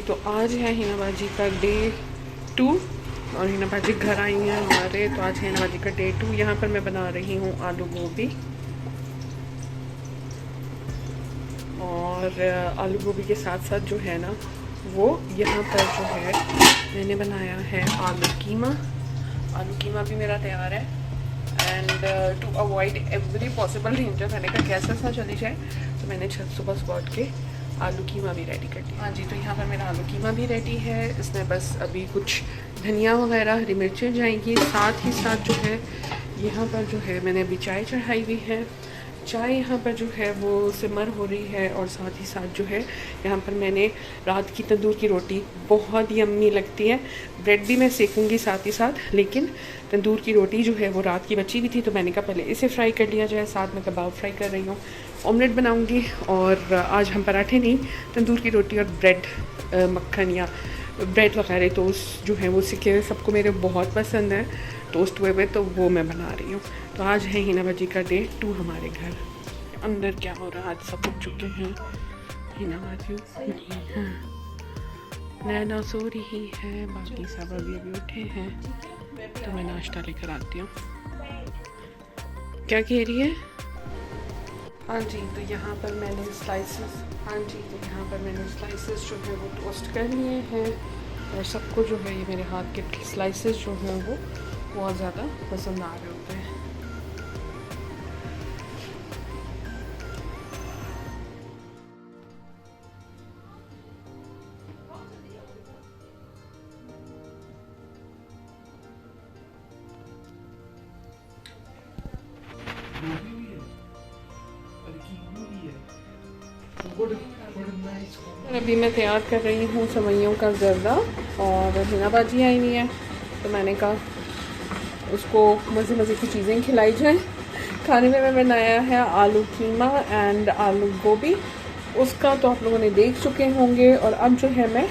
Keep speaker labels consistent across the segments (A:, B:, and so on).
A: तो आज है हिना बाजी का डे 2 और हिना बाजी घर आई हैं हमारे। तो आज है हिना बाजी का डे 2। यहाँ पर मैं बना रही हूँ आलू गोभी और आलू गोभी के साथ साथ जो है ना वो यहाँ पर जो है मैंने बनाया है आलू कीमा। आलू कीमा भी मेरा तैयार है and to avoid every possible danger मैंने कहा गैस ना चली जाए तो मैंने सुबह उठ के आलू कीमा भी रेडी कर दिया। हाँ जी, तो यहाँ पर मेरा आलू कीमा भी रेडी है। इसमें बस अभी कुछ धनिया वगैरह हरी मिर्चें जाएंगी। साथ ही साथ जो है यहाँ पर जो है मैंने अभी चाय चढ़ाई हुई है। चाय यहाँ पर जो है वो सिमर हो रही है और साथ ही साथ जो है यहाँ पर मैंने रात की तंदूर की रोटी बहुत यम्मी लगती है। ब्रेड भी मैं सेकूँगी साथ ही साथ, लेकिन तंदूर की रोटी जो है वो रात की बची हुई थी तो मैंने कहा पहले इसे फ्राई कर लिया जाए। साथ में कबाब फ्राई कर रही हूँ, ऑमलेट बनाऊँगी और आज हम पराठे नहीं तंदूर की रोटी और ब्रेड मक्खन या ब्रेड वगैरह टोस्ट जो है वो सिके हुए सबको मेरे बहुत पसंद है टोस्ट हुए हुए, तो वो मैं बना रही हूँ। तो आज है हिना बाजी का डे 2 हमारे घर। अंदर क्या हो रहा है, आज सब उठ चुके हैं। हिना बाजी हाँ नैना सो रही है, बाकी सब अभी उठे हैं। तो मैं नाश्ता लेकर आती हूँ। क्या कह रही है? हाँ जी, तो यहाँ पर मैंने स्लाइसेस जो है वो टोस्ट कर लिए हैं और सबको जो है ये मेरे हाथ के स्लाइसेस जो हैं वो बहुत ज़्यादा पसंद आ रहे होते हैं। अभी मैं तैयार कर रही हूँ सेवइयों का ज़र्दा और हिना बाजी आई हुई है तो मैंने कहा उसको मज़े मज़े की चीज़ें खिलाई जाएं। खाने में मैं बनाया है आलू कीमा एंड आलू गोभी, उसका तो आप लोगों ने देख चुके होंगे। और अब जो है मैं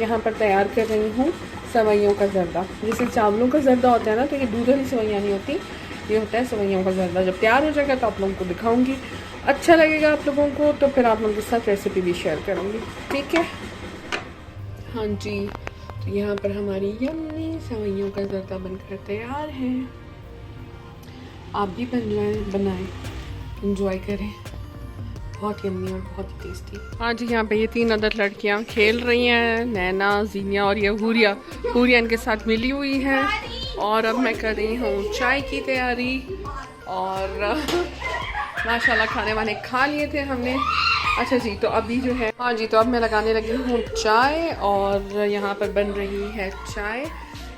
A: यहाँ पर तैयार कर रही हूँ सेवइयों का ज़र्दा। जैसे चावलों का ज़र्दा होता है ना, तो ये दूध वाली सेवइयाँ नहीं होती, ये होता है सेवइयों का ज़र्दा। जब तैयार हो जाएगा तो आप लोगों को दिखाऊंगी, अच्छा लगेगा आप लोगों को तो फिर आप लोगों के साथ रेसिपी भी शेयर करूंगी, ठीक है। हाँ जी, तो यहाँ पर हमारी यम्मी सेवइयों का ज़र्दा बनकर तैयार है। आप भी बनाएं, एंजॉय करें, बहुत यम्मी और बहुत ही टेस्टी। हाँ जी, यहाँ पे ये 3 अदर लड़कियाँ खेल रही हैं, नैना, जीनिया और ये हुरिया इनके साथ मिली हुई है। और अब मैं कर रही हूँ चाय की तैयारी और माशाल्लाह खाने वाने खा लिए थे हमने। अच्छा जी, तो अभी जो है हाँ जी, तो अब मैं लगाने लगी हूँ चाय और यहाँ पर बन रही है चाय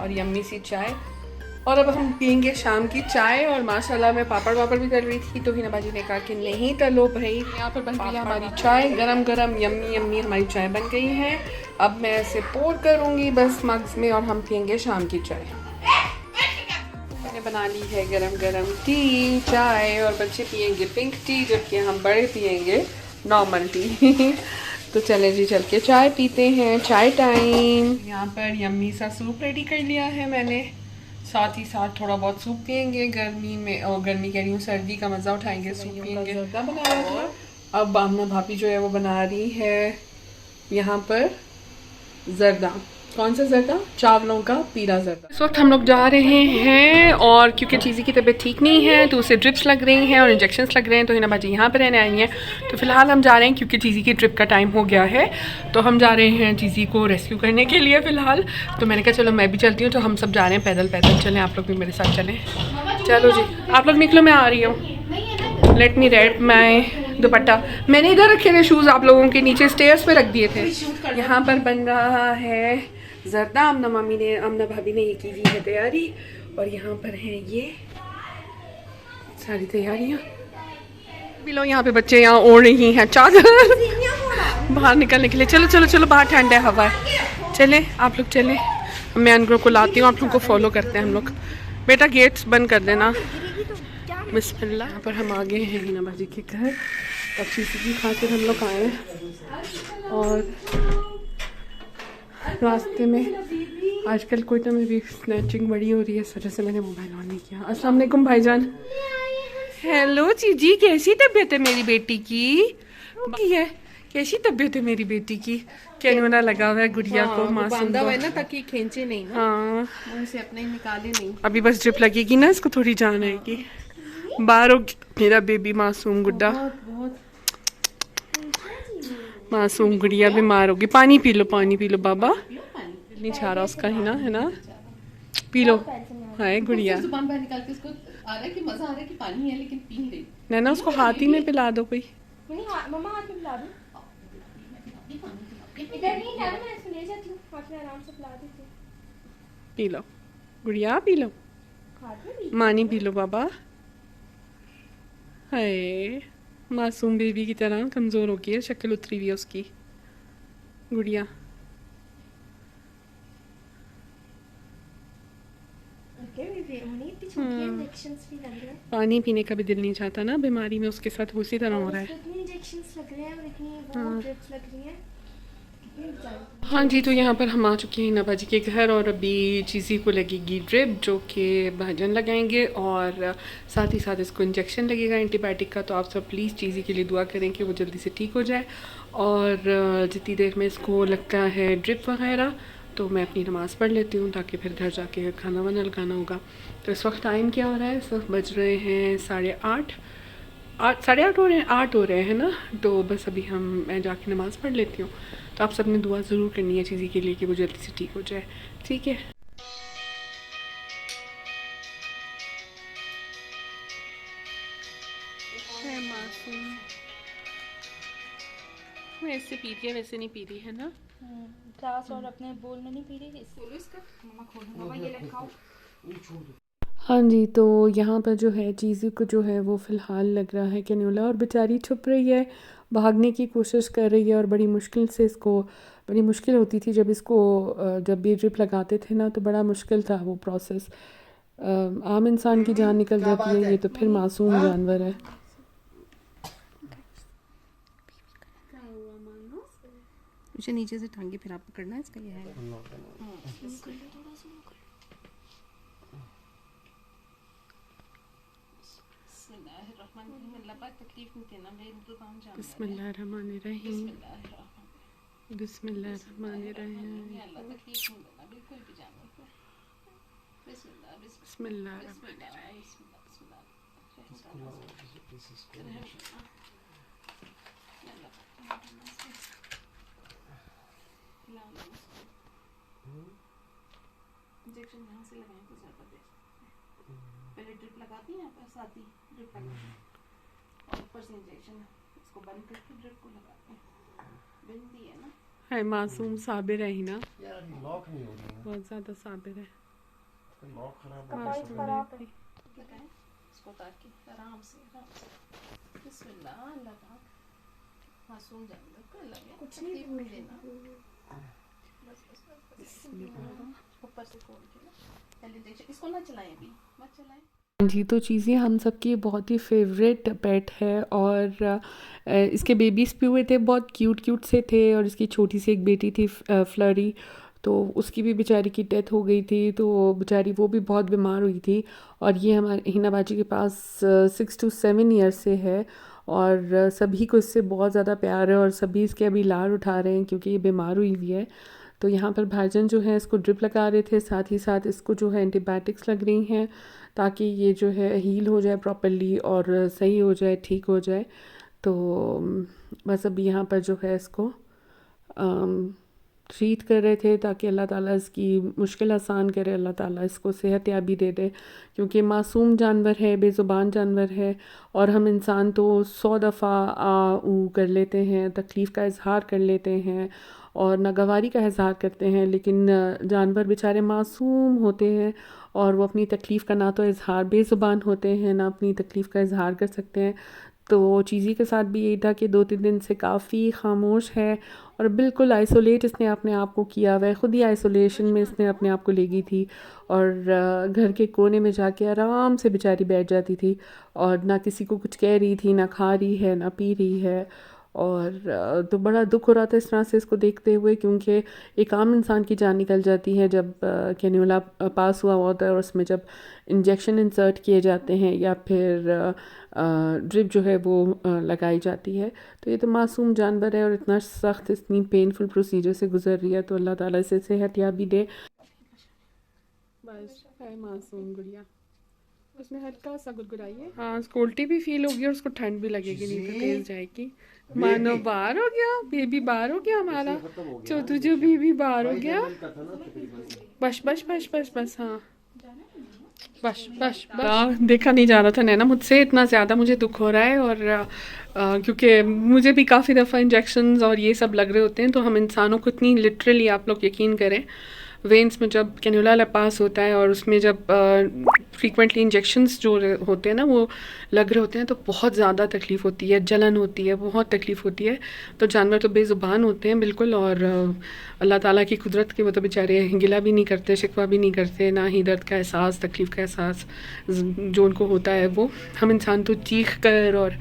A: और यम्मी सी चाय। और अब हम पियेंगे शाम की चाय। और माशाल्लाह मैं पापड़ वापड़ भी कर रही थी तो हिना बाजी ने कहा कि नहीं तलो भाई। यहाँ पर बन रही है हमारी चाय, गरम गरम यम्मी हमारी चाय बन गई है। अब मैं ऐसे पोर करूँगी बस मग्स में और हम पियेंगे शाम की चाय। मैंने बना ली है गरम गरम टी चाय और बच्चे पियेंगे पिंक टी, जबकि हम बड़े पियेंगे नॉर्मल टी। तो चले जी चल के चाय पीते हैं, चाय टाइम। यहाँ पर यम्मी सा सूप रेडी कर लिया है मैंने, साथ ही साथ थोड़ा बहुत सूप पियेंगे गर्मी में, और गर्मी कह रही हूँ सर्दी का मज़ा उठाएंगे, सूप पियेंगे। ज़र्दा बनाया था। अब आमना भाभी जो है वो बना रही है यहाँ पर ज़र्दा। कौन सा ज़र्दा? चावलों का पीला ज़र्दा। इस वक्त हम लोग जा रहे हैं और क्योंकि चीज़ी की तबीयत ठीक नहीं है तो उसे ड्रिप्स लग रही हैं और इंजेक्शंस लग रहे हैं। तो हिना बाजी यहाँ पर रहने आई हैं। तो फ़िलहाल हम जा रहे हैं क्योंकि चीज़ी की ट्रिप का टाइम हो गया है, तो हम जा रहे हैं चीज़ी को रेस्क्यू करने के लिए फ़िलहाल। तो मैंने कहा चलो मैं भी चलती हूँ, तो हम सब जा रहे हैं पैदल चलें, आप लोग भी मेरे साथ चलें। चलो जी, आप लोग निकलो, मैं आ रही हूँ। लेट मी रेड माई दुपट्टा। मैंने इधर रखे थे शूज़, आप लोगों के नीचे स्टेयर्स पे रख दिए थे। यहाँ पर बन रहा है ज़र्दा, आमना भाभी ने ये की हुई है तैयारी और यहाँ पर है ये सारी तैयारियाँ। भी लो, यहाँ पे बच्चे यहाँ ओढ़ रही हैं चादर बाहर निकलने के लिए। चलो चलो चलो, बाहर ठंड है, हवा है, चले आप लोग चले। मैं अनग्रो को लाती हूँ, आप लोग को फॉलो करते हैं हम लोग। बेटा गेट्स बंद कर देना। बिस्मिल्लाह। यहाँ पर हम आ गए हैं हिना बाजी के घर। अब चीज़ी की खातिर हम लोग आए हैं और रास्ते में आजकल कोयटा में भी स्नैचिंग बड़ी हो रही है, इस वजह से मैंने मोबाइल ऑन नहीं किया। अस्सलाम वालेकुम भाईजान। हेलो चीजी, कैसी तबीयत है मेरी बेटी की? है कैसी तबीयत है मेरी बेटी की? कैनोला लगा हुआ है गुड़िया को,
B: वो
A: मासूम
B: बांधा हुआ
A: को।
B: है ना ताकि खींचे नहीं ना,
A: हाँ,
B: मुंह से अपने निकाले नहीं।
A: अभी बस ड्रिप लगेगी ना, इसको थोड़ी जान आएगी। बाहर हो मेरा बेबी मासूम गुड्डा,
B: बहुत बहुत
A: मासूम गुड़िया बीमार होगी। पानी पी लो, पानी पी लो बाबा।
B: पियो पानी।
A: नहीं छा रहा उसका ही ना, है ना? P low. हाय गुड़िया,
B: फिर जुबान बाहर निकाल के उसको आ रहा है कि मजा आ रहा है कि पानी है, लेकिन पी नहीं रही।
A: नैना उसको हाथ ही में पिला दो कोई।
C: मम्मा हाथ में पिला दूं? इधर नहीं जाना, मैं इसको ले जाती हूँ, हाथ में आराम से पिला देती हूँ।
A: पी लो गुड़िया, पी लो।
C: हाथ में भी
A: मानी पी लो बाबा। हाय, मासूम बेबी की तरह कमज़ोर हो गई है, शक्ल उतरी हुई है उसकी। गुड़िया
C: उन्हें इतनी छोटी इंजेक्शंस भी लग रहे हैं।
A: पानी पीने का भी दिल नहीं चाहता ना, बीमारी में उसके साथ उसी तरह हो रहा है।
C: इतनी इंजेक्शंस लग रहे हैं और इतनी वो ड्रिप्स लग रही हैं। कितनी बेचारी।
A: हाँ जी, तो यहाँ पर हम आ चुके हैं नबा जी के घर और अभी चीज़ी को लगेगी ड्रिप जो कि भाजन लगाएंगे और साथ ही साथ इसको इंजेक्शन लगेगा एंटीबायोटिक का। तो आप सब प्लीज़ चीज़ी के लिए दुआ करें कि वो जल्दी से ठीक हो जाए। और जितनी देर में इसको लगता है ड्रिप वगैरह, तो मैं अपनी नमाज़ पढ़ लेती हूँ ताकि फिर घर जाके खाना वाना लगाना होगा। तो इस वक्त टाइम क्या हो रहा है? इस वक्त बज रहे हैं 8:30, 8:30 हो रहे हैं, 8 हो रहे हैं ना। तो बस अभी मैं जाके नमाज़ पढ़ लेती हूँ। तो आप सब ने दुआ ज़रूर करनी है चीज़ी के लिए कि वो जल्दी से ठीक हो जाए, ठीक है? मासूम वैसे पी रही है, वैसे नहीं पी रही है ना।
C: ग्लास और अपने बोल में नहीं पी रही थी। खोलो इसका, मम्मा खोलो, मम्मा ये लटकाओ।
A: हाँ जी, तो यहाँ पर जो है चीज़ी को जो है वो फ़िलहाल लग रहा है कैन्यूला और बेचारी छुप रही है, भागने की कोशिश कर रही है और बड़ी मुश्किल से इसको, बड़ी मुश्किल होती थी जब इसको जब भी ड्रिप लगाते थे ना, तो बड़ा मुश्किल था वो प्रोसेस। आम इंसान की जान निकल जाती है, ये तो फिर मासूम जानवर है।
B: उसे नीचे से टांगे फिर आप पकड़ना है इसका, ये है।
A: बिस्मिल्लाहिर्रहमानिर्रहीम, बिस्मिल्लाहिर्रहमानिर्रहीम,
B: इंजेक्शन यहाँ से लगाएं तो ज़्यादा बेस्ट। पहले ड्रिप लगाती हैं, पर साथ ही ड्रिप लगाते हैं और ऊपर से इंजेक्शन इसको बंद करके ड्रिप को लगाते हैं। बिंदी है ना,
A: है मासूम, साबिर है ही ना,
D: यार लॉक नहीं हो रही है,
A: बहुत ज़्यादा साबिर है।
D: लॉक खराब है।
C: कपाई खराब है।
B: लगाएं इसको ताकि आराम से बिस्मिल्लाह, अल्लाह पाक मासूम जानवर को लगे
C: कुछ
B: तकलीफ
C: नहीं
B: नहीं देना। बस बस बस बस ऊपर से खोल के ना, पहले इंजेक्शन इसको ना चलाएं, अभी मत चलाएं।
A: जी, तो चीज़ें हम सबकी बहुत ही फेवरेट पेट है और इसके बेबीज़ भी हुए थे, बहुत क्यूट क्यूट से थे और इसकी छोटी सी एक बेटी थी फ्लरी, तो उसकी भी बेचारी की डेथ हो गई थी। तो बेचारी वो भी बहुत बीमार हुई थी और ये हमारे हिना बाजी के पास 6 to 7 ईयर से है और सभी को इससे बहुत ज़्यादा प्यार है और सभी इसके अभी लाड उठा रहे हैं क्योंकि ये बीमार हुई हुई है। तो यहाँ पर भाईजान जो है इसको ड्रिप लगा रहे थे, साथ ही साथ इसको जो है एंटीबायोटिक्स लग रही हैं ताकि ये जो है हील हो जाए प्रॉपरली और सही हो जाए, ठीक हो जाए। तो बस अभी यहाँ पर जो है इसको ट्रीट कर रहे थे ताकि अल्लाह ताला इसकी मुश्किल आसान करे, अल्लाह ताला इसको सेहत याबी दे दे क्योंकि मासूम जानवर है, बेज़ुबान जानवर है और हम इंसान तो 100 दफ़ा आ ऊ कर लेते हैं, तकलीफ़ का इज़हार कर लेते हैं और नागवारी का इज़हार करते हैं, लेकिन जानवर बेचारे मासूम होते हैं और वो अपनी तकलीफ़ का ना तो इज़हार, बेज़ुबान होते हैं, ना अपनी तकलीफ़ का इज़हार कर सकते हैं। तो चीज़ी के साथ भी यही था कि 2-3 दिन से काफ़ी ख़ामोश है और बिल्कुल आइसोलेट इसने अपने आप को किया हुआ है, ख़ुद ही आइसोलेशन में इसने अपने आप को ले गई थी और घर के कोने में जाके आराम से बेचारी बैठ जाती थी और ना किसी को कुछ कह रही थी, ना खा रही है, ना पी रही है और तो बड़ा दुख हो रहा था इस तरह से इसको देखते हुए, क्योंकि एक आम इंसान की जान निकल जाती है जब कैन्यूला पास हुआ होता है और उसमें जब इंजेक्शन इंसर्ट किए जाते हैं या फिर ड्रिप जो है वो लगाई जाती है। तो ये तो मासूम जानवर है और इतना सख्त, इतनी पेनफुल प्रोसीजर से गुजर रही है, तो अल्लाह ताला इसे सेहतयाबी दे। बस है मासूम गुड़िया, उसने हल्का सा गुदगुदाई है। हाँ, उसको उल्टी भी फील होगी और उसको ठंड भी लगेगी, नहीं तो तेज जाएगी। मानो बाहर हो गया, बेबी बाहर हो गया हमारा, चौथू जो बेबी बाहर हो गया। बस बस बस बस बस, हाँ बस बस बस। देखा नहीं जा रहा था नैना मुझसे, इतना ज़्यादा मुझे दुख हो रहा है। और क्योंकि मुझे भी काफ़ी दफ़ा इंजेक्शन्स और ये सब लग रहे होते हैं, तो हम इंसानों को इतनी लिटरली, आप लोग यकीन करें, वेंस में जब कैन्यूला पास होता है और उसमें जब फ्रीक्वेंटली इंजेक्शन्स जो होते हैं ना वो लग रहे होते हैं, तो बहुत ज़्यादा तकलीफ़ होती है, जलन होती है, बहुत तकलीफ़ होती है। तो जानवर तो बेज़ुबान होते हैं बिल्कुल, और अल्लाह ताला की कुदरत के वो तो बेचारे गिला भी नहीं करते, शिकवा भी नहीं करते, ना ही दर्द का एहसास, तकलीफ़ का एहसास जो उनको होता है वो हम इंसान तो चीख कर और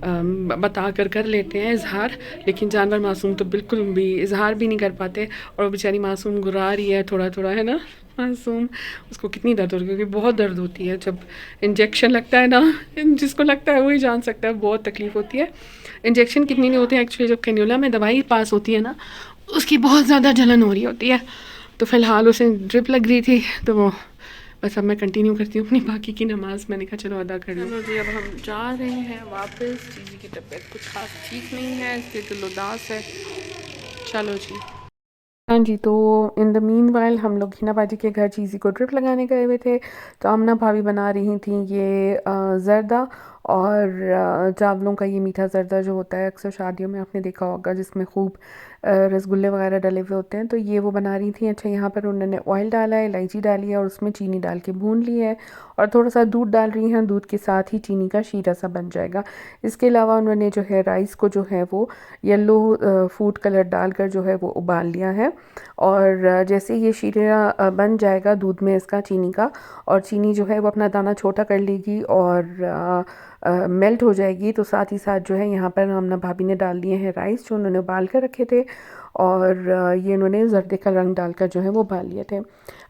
A: बता कर लेते हैं इजहार, लेकिन जानवर मासूम तो बिल्कुल भी इजहार भी नहीं कर पाते। और वो बेचारी मासूम गुर्रा रही है थोड़ा थोड़ा, है ना मासूम, उसको कितनी दर्द होती है, क्योंकि बहुत दर्द होती है जब इंजेक्शन लगता है ना, जिसको लगता है वही जान सकता है, बहुत तकलीफ़ होती है। इंजेक्शन कितनी नहीं होती है एक्चुअली, जब कैन्यूला में दवाई पास होती है ना, उसकी बहुत ज़्यादा जलन हो रही होती है। तो फ़िलहाल उसे ड्रिप लग रही थी, तो वो बस अब मैं कंटिन्यू करती हूँ अपनी बाकी की नमाज़, मैंने कहा चलो अदा कर लूँ जी। अब हम जा रहे हैं वापस, चीज़ी की तबीयत कुछ खास ठीक नहीं है, इसलिए दिल उदास है। चलो जी। हाँ जी, तो इन द मीन वाइल हम लोग हिना बाजी के घर चीज़ी को ड्रिप लगाने गए हुए थे। तो आमना भाभी बना रही थी ये ज़र्दा और चावलों का ये मीठा ज़र्दा जो होता है अक्सर शादियों में आपने देखा होगा, जिसमें खूब रसगुल्ले वगैरह डले हुए होते हैं, तो ये वो बना रही थी। अच्छा, यहाँ पर उन्होंने ऑयल डाला है, इलायची डाली है और उसमें चीनी डाल के भून ली है और थोड़ा सा दूध डाल रही हैं, दूध के साथ ही चीनी का शीरा सा बन जाएगा। इसके अलावा उन्होंने जो है राइस को जो है वो येलो फूड कलर डालकर जो है वो उबाल लिया है। और जैसे ये शीरा बन जाएगा दूध में इसका, चीनी का, और चीनी जो है वो अपना दाना छोटा कर लेगी और मेल्ट हो जाएगी, तो साथ ही साथ जो है यहाँ पर आमना भाभी ने डाल दिए हैं राइस जो उन्होंने उबाल कर रखे थे, और ये इन्होंने जर्दे का रंग डालकर जो है वो उबाल लिए थे।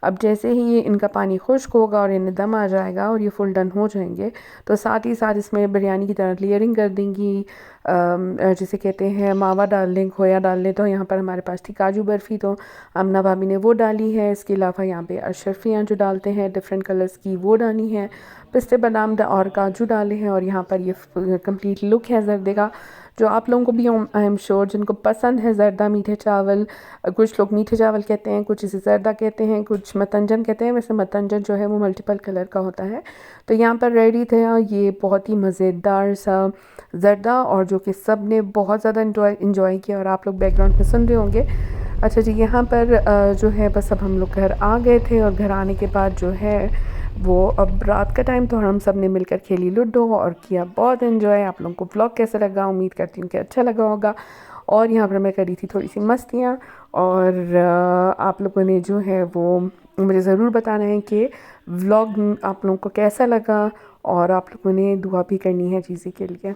A: अब जैसे ही ये इनका पानी खुश्क होगा और इन्हें दम आ जाएगा और ये फुल डन हो जाएंगे, तो साथ ही साथ इसमें बिरयानी की तरह लेयरिंग कर देंगी, जिसे कहते हैं मावा डाल लें, खोया डाल लें। तो यहाँ पर हमारे पास थी काजू बर्फ़ी, तो आमना भाभी ने वो डाली है। इसके अलावा यहाँ पे अशरफियाँ जो डालते हैं डिफरेंट कलर्स की, वो डाली हैं। पिस्ते बादाम और काजू डाले हैं। और यहाँ पर ये कंप्लीट लुक है जर्दे का, जो आप लोगों को भी आई एम श्योर जिनको पसंद है जर्दा मीठे चावल, कुछ लोग मीठे चावल कहते हैं, कुछ इसे जर्दा कहते हैं, कुछ मतंजन कहते हैं। वैसे मतंजन जो है वो मल्टीपल कलर का होता है। तो यहाँ पर रेडी थे ये बहुत ही मज़ेदार सा जर्दा, और जो कि सब ने बहुत ज़्यादा इंजॉय किया और आप लोग बैकग्राउंड में सुन रहे होंगे। अच्छा जी, यहाँ पर जो है बस अब हम लोग घर आ गए थे, और घर आने के बाद जो है वो अब रात का टाइम, तो हम सब ने मिलकर खेली लूडो और किया बहुत एंजॉय। आप लोगों को व्लॉग कैसा लगा, उम्मीद करती हूँ कि अच्छा लगा होगा। और यहाँ पर मैं करी थी थोड़ी सी मस्तियाँ, और आप लोगों ने जो है वो मुझे ज़रूर बताना है कि व्लॉग आप लोगों को कैसा लगा, और आप लोगों ने दुआ भी करनी है चीज़ी के लिए।